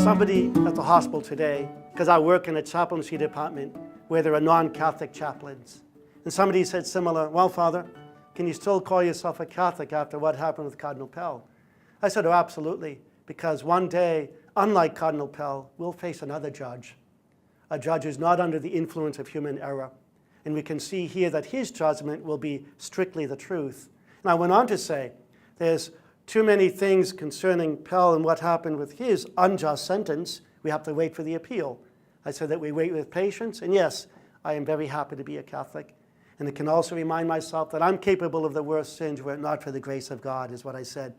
somebody at the hospital today, because I work in a chaplaincy department where there are non-Catholic chaplains. And somebody said similar, well, Father, can you still call yourself a Catholic after what happened with Cardinal Pell? I said, oh, absolutely, because one day, unlike Cardinal Pell, we'll face another judge. A judge who's not under the influence of human error. And we can see here that his judgment will be strictly the truth. And I went on to say, there's too many things concerning Pell and what happened with his unjust sentence. We have to wait for the appeal. I said that we wait with patience, and yes, I am very happy to be a Catholic. And it can also remind myself that I'm capable of the worst sins were it not for the grace of God, is what I said,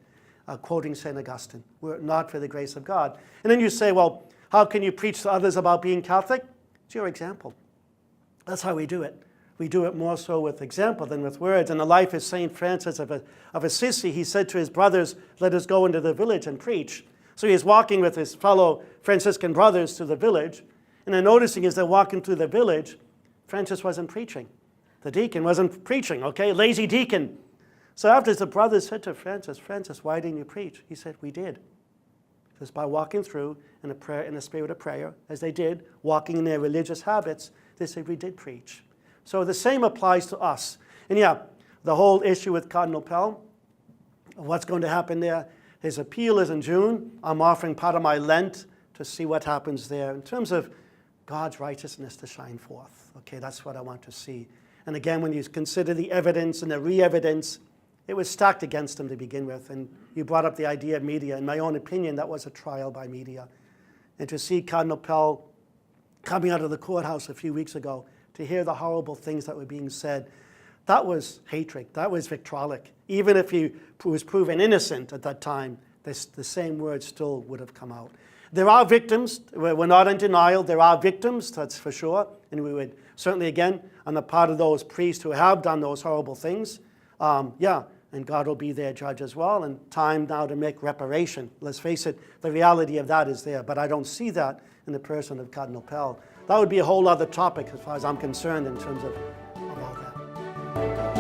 quoting St. Augustine, were it not for the grace of God. And then you say, well, how can you preach to others about being Catholic? It's your example. That's how we do it. We do it more so with example than with words. In the life of St. Francis of Assisi, he said to his brothers, let us go into the village and preach. So he's walking with his fellow Franciscan brothers to the village, and they're noticing as they're walking through the village, Francis wasn't preaching. The deacon wasn't preaching, okay? Lazy deacon. So after the brothers said to Francis, Francis, why didn't you preach? He said, we did. Just by walking through in a spirit of prayer, as they did, walking in their religious habits, they said, we did preach. So the same applies to us. And yeah, the whole issue with Cardinal Pell, what's going to happen there, his appeal is in June. I'm offering part of my Lent to see what happens there in terms of God's righteousness to shine forth. Okay, that's what I want to see. And again, when you consider the evidence and the re-evidence, it was stacked against him to begin with. And you brought up the idea of media. In my own opinion, that was a trial by media. And to see Cardinal Pell coming out of the courthouse a few weeks ago, to hear the horrible things that were being said, that was hatred. That was vitriolic. Even if he was proven innocent at that time, the same words still would have come out. There are victims. We're not in denial. There are victims, that's for sure. And we would certainly, again, on the part of those priests who have done those horrible things, yeah, and God will be their judge as well, and time now to make reparation. Let's face it, the reality of that is there, but I don't see that in the person of Cardinal Pell. That would be a whole other topic as far as I'm concerned in terms of all that.